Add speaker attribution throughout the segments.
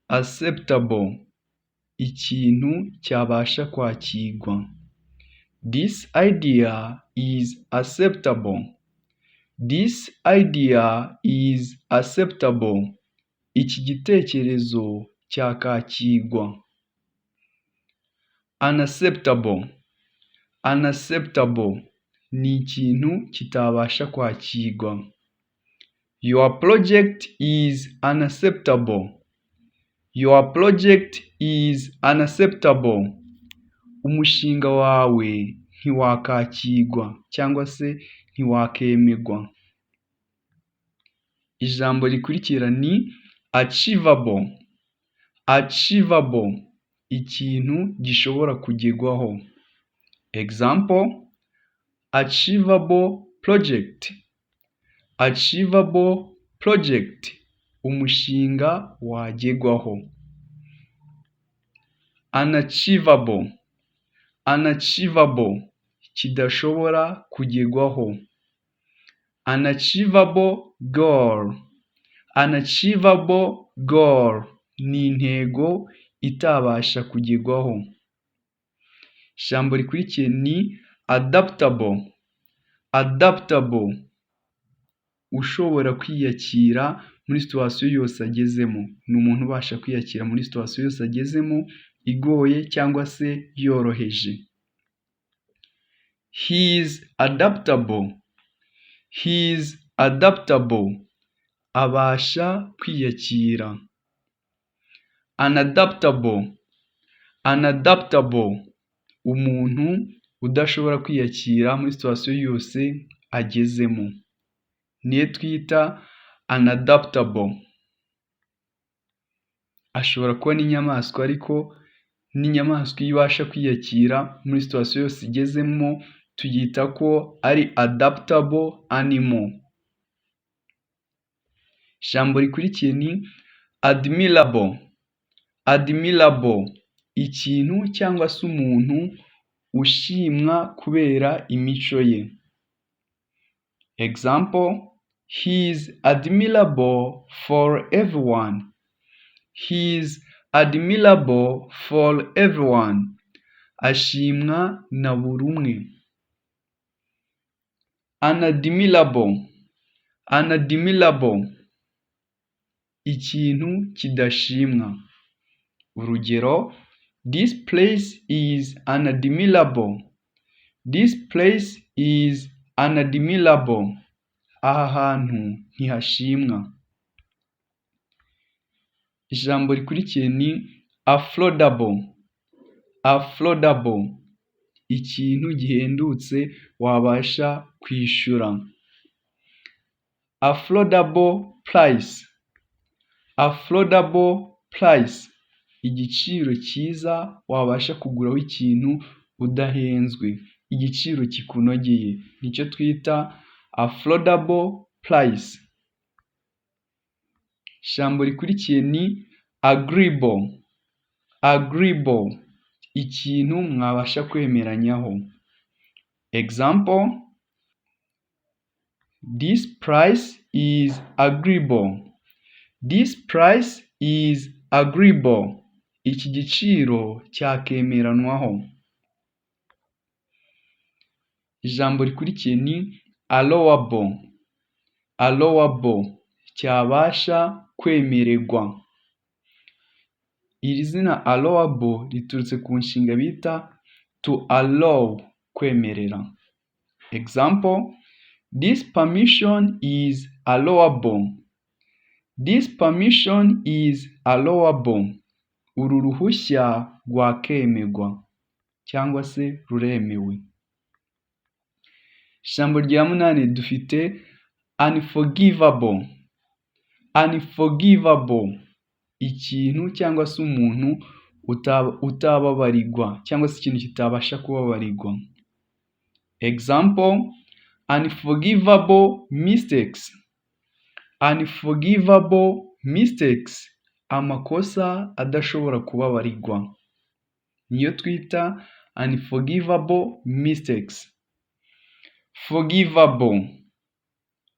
Speaker 1: acceptable, ikintu cyabasha kwakirwa. This idea is acceptable. This idea is acceptable. Iki gitekerezo cyakakirwa. Unacceptable. Unacceptable ni ikintu kitabasha kwakirwa. Your project is unacceptable. Your project is unacceptable. Umushinga wawe ntiwakakirwa cyangwa se ntiwakemerwa. Ijambo rikurikira ni achievable. Achievable, ikintu gishobora kugerwaho. Example, achievable project. Achievable project, umushinga wagerwaho. Unachievable. Unachievable, kidashobora kugerwaho. Unachievable goal. Unachievable goal ni intego itabasha kugerwaho. Ijambo rikurikiye ni adaptable. Adaptable, ushobora kwiyakira muri situation yose agezemo. Ni umuntu ubasha kwiyakira muri situation yose agezemo, igoye cyangwa se yoroheje. He is adaptable. He is adaptable, abasha kwiyakira. Unadaptable. Unadaptable, umuntu udashobora kwiyakira muri situation yose agezemo. Niyo twita unadaptable. Ashobora kuba n'inyamaswa, ariko n'inyamaswa ibasha kwiyakira muri situation yose igezemo tuyita ko ari adaptable animal. Ijambo rikurikiye ni admirable. Admirable, ikintu cyangwa se umuntu ushimwa kubera imico ye. Example, he is admirable for everyone. He is admirable for everyone. Ashimwa na buri umwe. Unadmirable. Unadmirable, ikintu kidashimwa. Urugero, this place is unadmirable. This place is unadmirable. Aha hantu ntihashimwa. Ijambo rikurikiye ni affordable. Affordable, ikintu gihendutse wabasha kwishyura. Affordable price. Affordable price, igiciro cyiza wabasha kuguraho ikintu udahenzwe, igiciro kikunogeye, nicyo twita affordable price. Ijambo rikurikiye ni agreeable. Agreeable, ikintu mwabasha kwemeranyaho. Example, this price is agreeable. This price is agreeable. Iki giciro cyakemeranwaho. Ijambo rikurikiye ni allowable. Allowable, cyabasha kwemererwa. Iri zina allowable riturutse ku nshinga bita to allow, kwemerera. Example, this permission is allowable. This permission is allowable. Uru ruhushya rwakemerwa cyangwa se ruremewe. Ijambo rya munani dufite unforgivable. Unforgivable, ikintu cyangwa se umuntu utababarirwa cyangwa se ikintu kitabasha kubabarirwa. Example, unforgivable mistakes. Unforgivable mistakes, amakosa adashobora kubabarirwa, niyo twita unforgivable mistakes. Forgivable.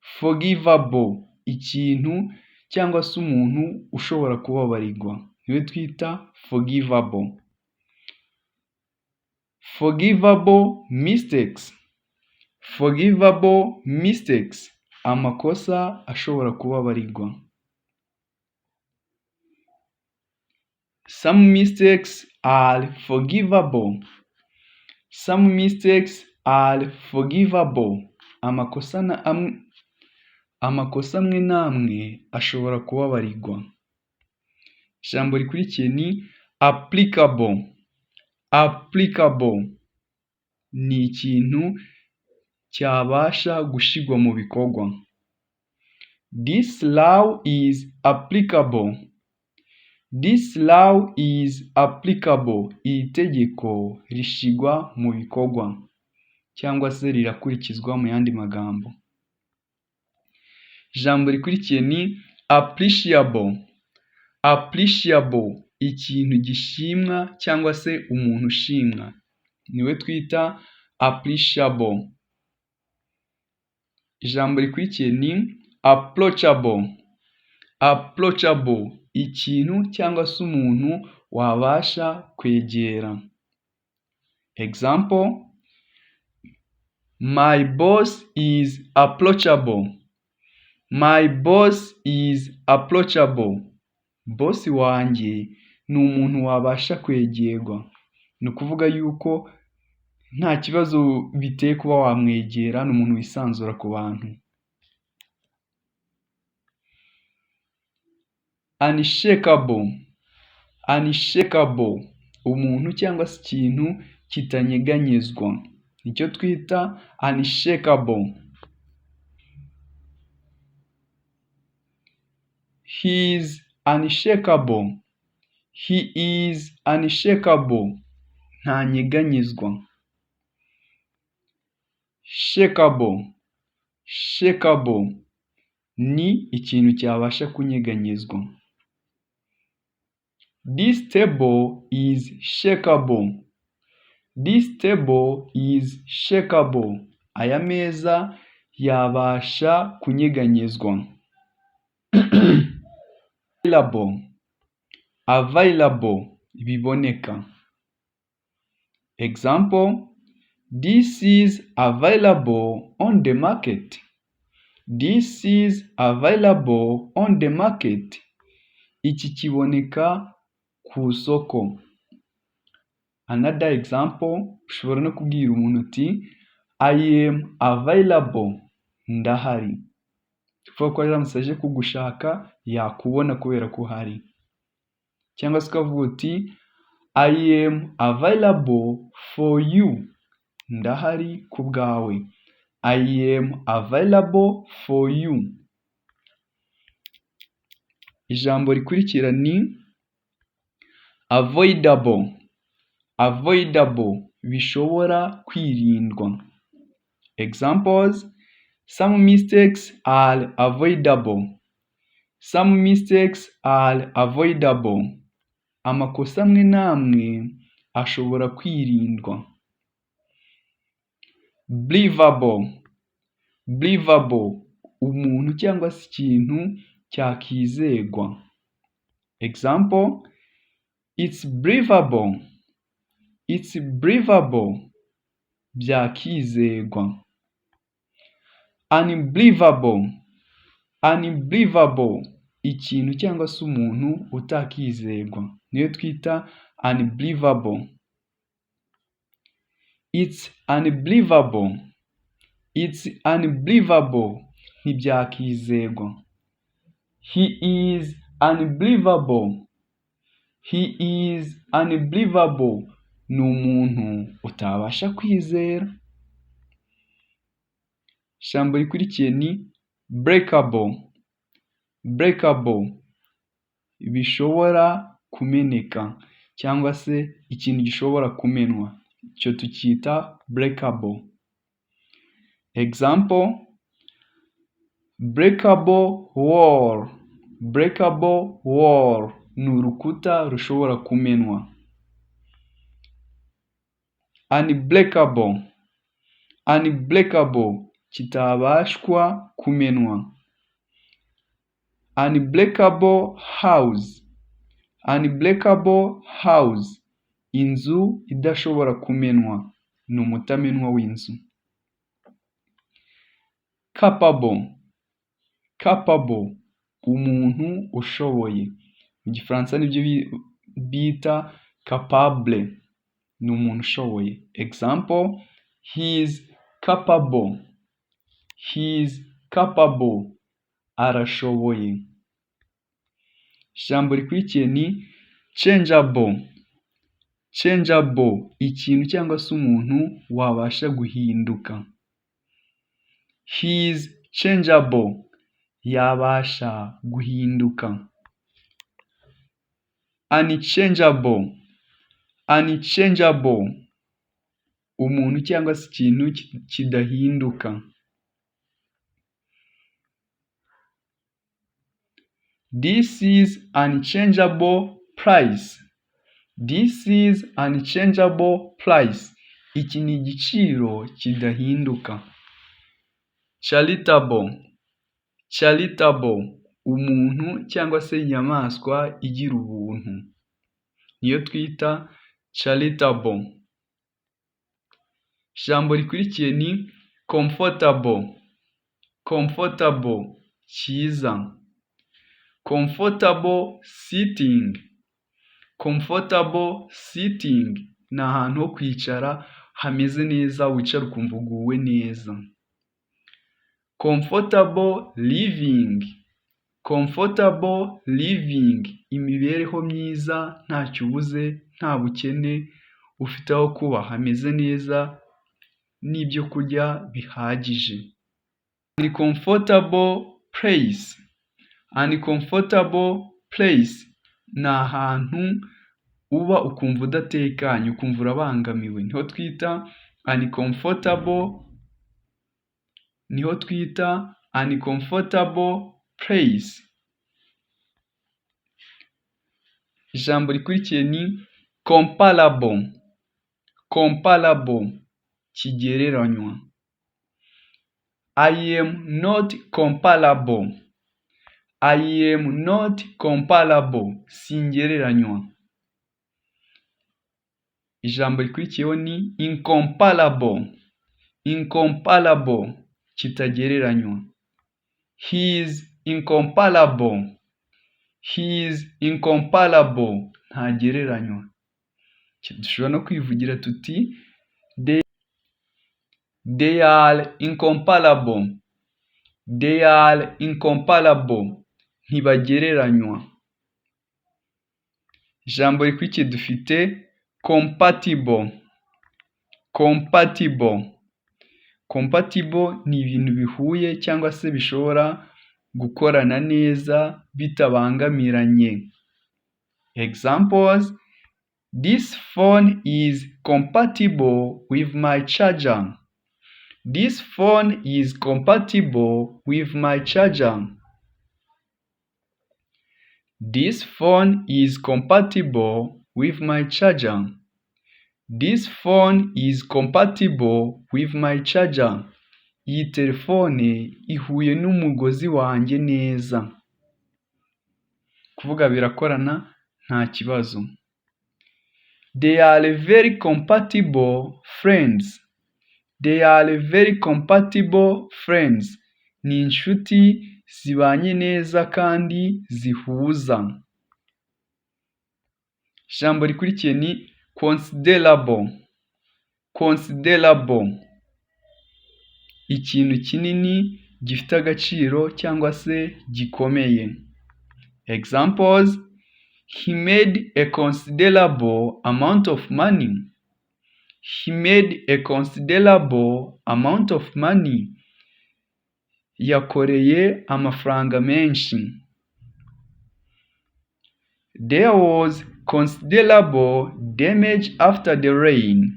Speaker 1: Forgivable, ikintu cyangwa se umuntu ushobora kubabarirwa, niwe twita forgivable. Forgivable mistakes. Forgivable mistakes, amakosa ashobora kubabarirwa. Some mistakes are forgivable. Some mistakes are forgivable. Amakosa amwe n'amwe ashobora kubabarirwa. Ijambo rikurikiye ni applicable. Applicable ni ikintu cyabasha gushigwa mu bikorwa. This law is applicable. This law is applicable. Iri tegeko rishigwa mu bikorwa cyangwa se rirakurikizwa mu yandi magambo. Ijambo rikurikiye ni appreciable. Appreciable, ikintu gishimwa cyangwa se umuntu ushimwa, niwe twita appreciable. Ijambo rikurikiye ni approachable. Approachable, ikintu cyangwa se umuntu wabasha kwegera. Example: my boss is approachable. My boss is approachable. Boss wanjye ni umuntu wabasha kwegerwa. Ni ukuvuga yuko nta kibazo biteye kuba wamwegera, ni umuntu wisanzura ku bantu. Unshakable. Unshakable, umuntu cyangwa se ikintu kitanyeganyezwa, nicyo twita unshakable. He is unshakable. He is unshakable, ntanyeganyezwa. Shakable. Shakable ni ikintu cyabasha kunyeganyezwa. This table is shakable. This table is shakable. Aya meza yabasha kunyeganyezwa. Available. Available, biboneka. Example: this is available on the market. This is available on the market. Iki kiboneka ku isoko. Another example, ushobora no kubwira umuntu uti I am available, ndahari. Tuvuga ko aramutse aje kugushaka yakubona kubera ko uhari. Cyangwa se ukavuga uti I am available for you, ndahari ku bwawe. I am available for you. Ijambo rikurikira ni avoidable. Avoidable, bishobora kwirindwa. Examples: some mistakes are avoidable. Some mistakes are avoidable. Amakosa amwe n'amwe ashobora kwirindwa. Believable. Believable, umuntu cyangwa se ikintu cyakizegwa. Example: it's believable. It's believable, byakizegwa. Unbelievable. Unbelievable, ikintu cyangwa se umuntu utakizegwa, niyo twita unbelievable. It's unbelievable. It's unbelievable, ntibyakizegwa. He is unbelievable. He is unbelievable, ni umuntu utabasha kwizera. Ijambo rikurikiye ni breakable. Breakable, bishobora kumeneka cyangwa se ikintu gishobora kumenwa, icyo tukita breakable. Example: breakable wall. Breakable wall ni urukuta rushobora kumenwa. Unbreakable. Unbreakable, kitabashwa kumenwa. Unbreakable house. unbreakable house, inzu idashobora kumenwa, ni umutamenwa w'inzu. Capable, umuntu ushoboye, mu Gifaransa nibyo bita capable, ni umuntu ushoboye. Example, he is capable, arashoboye. Ijambo rikurikiye ni changeable, ikintu cyangwa se umuntu wabasha guhinduka. He is changeable, yabasha guhinduka. Unchangeable, umuntu cyangwa se ikintu kidahinduka. This is unchangeable price. This is unchangeable price. Iki ni igiciro kidahinduka. Charitable, umuntu cyangwa se inyamaswa igira ubuntu, niyo twita charitable. Ijambo rikurikiye ni comfortable, cyiza. Comfortable sitting, ni ahantu ho kwicara hameze neza, wicara ukumva uguwe neza. Comfortable living, imibereho myiza, ntacyo ubuze, nta bukene, ufite aho kuba hameze neza, n'ibyo kurya bihagije. Uncomfortable place, ni ahantu uba ukumva udatekanye, ukumva urabangamiwe, niho twita uncomfortable place. Ijambo rikurikiye ni comparable, kigereranywa. I am not comparable, singereranywa. Ijambo rikurikiyeho ni incomparable, kitagereranywa. He is incomparable, ntagereranywa. Dushobora no kwivugira tuti they are incomparable, ntibagereranywa. Ijambo rikurikiye dufite compatible, ni ibintu bihuye cyangwa se bishobora gukorana neza bitabangamiranye. Examples, this phone is compatible with my charger. This phone is compatible with my charger. This phone is compatible with my charger. This phone is compatible with my charger. Iyi telefone ihuye n'umugozi wanjye neza. Kuvuga birakorana nta kibazo. They are very compatible friends. Ni inshuti zibanye neza kandi zihuza. Ijambo rikurikiye ni considerable, ikintu kinini gifite agaciro cyangwa se gikomeye. Examples, he made a considerable amount of money. Yakoreye amafaranga menshi. There was considerable damage after the rain.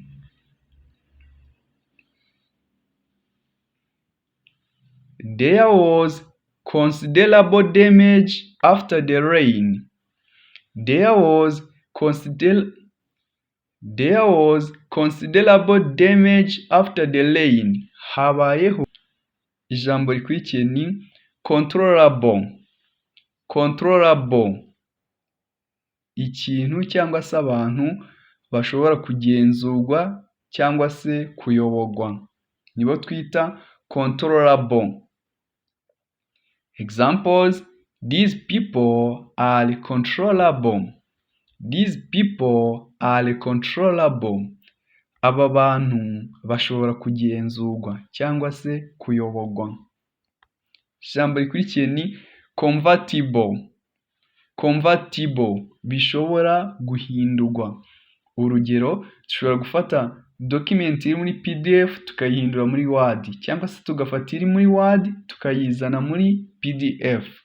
Speaker 1: There was considerable damage after the rain. There was considerable damage after the rain. Habayeho. Ijambo rikurikiye ni controllable. ikintu cyangwa se abantu bashobora kugenzurwa cyangwa se kuyoborwa, nibo twita controllable. Examples: these people are controllable. These people are controllable. Aba bantu bashobora kugenzurwa cyangwa se kuyoborwa. Ijambo rikurikiye ni convertible. Convertible, bishobora guhindurwa. Urugero, dushobora gufata document iri muri PDF tukayihindura muri Word, cyangwa se tugafata iri muri Word tukayizana muri PDF.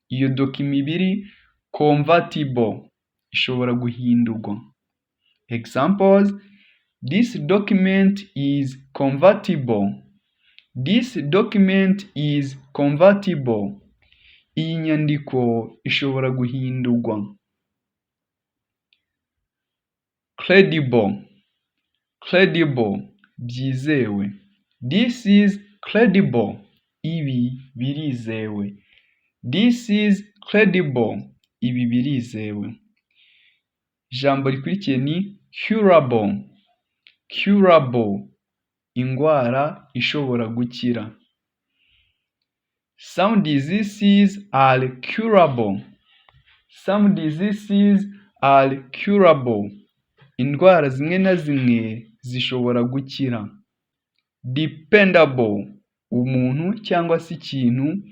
Speaker 1: Iyo document ibiri convertible, ishobora guhindurwa. Examples: this document is convertible. This document is convertible. Iyi nyandiko ishobora guhindurwa. Credible. Credible, byizewe. This is credible. Ibi birizewe. This is credible. Ibi birizewe. Ijambo rikurikiye ni curable. Curable, indwara ishobora gukira. Some diseases are curable. Some diseases are curable. Indwara zimwe na zimwe zishobora gukira. Dependable, umuntu cyangwa se ikintu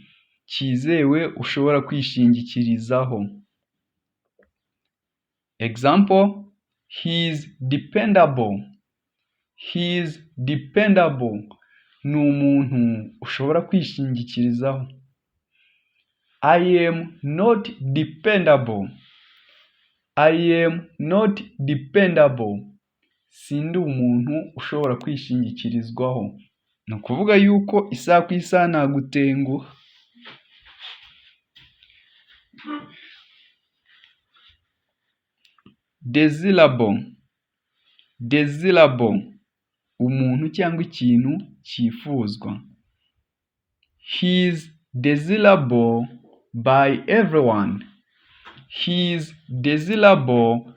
Speaker 1: cyizewe ushobora kwishingikirizaho. Example: he is dependable. He is dependable, ni umuntu ushobora kwishingikirizaho. I am not dependable. I am not dependable. Sindi umuntu ushobora kwishingikirizwaho. Ni ukuvuga yuko isaha ku isaha nagutenguha. Desirable. Desirable, umuntu cyangwa ikintu cyifuzwa. He is desirable by everyone. He is desirable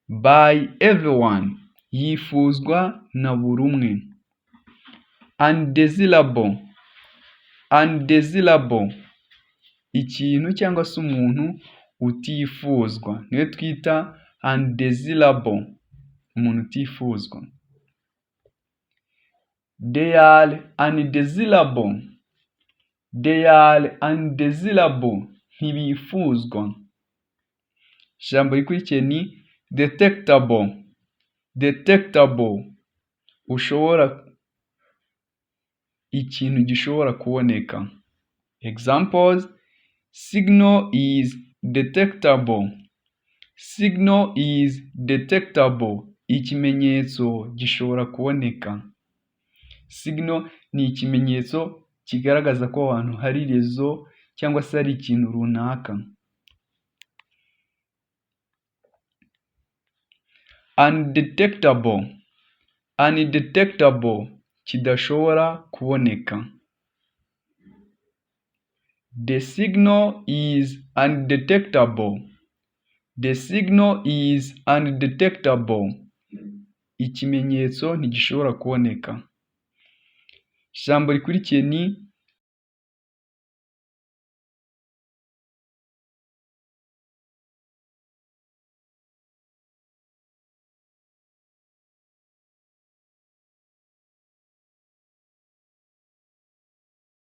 Speaker 1: by everyone. Yifuzwa na buri umwe. Undesirable. Undesirable, ikintu cyangwa se umuntu utifuzwa, niyo twita undesirable, umuntu utifuzwa. They are undesirable. They are undesirable, ntibifuzwa. Ijambo rikurikiye ni detectable. Detectable, ikintu gishobora kuboneka. Examples: signal is detectable. Signal is detectable, ikimenyetso gishobora kuboneka. Signal ni ikimenyetso kigaragaza ko ahantu hari rezo cyangwa se hari ikintu runaka. Undetectable. Undetectable, kidashobora kuboneka. The signal is undetectable. The signal is undetectable. Ikimenyetso ntigishobora kuboneka. Ijambo rikurikiye ni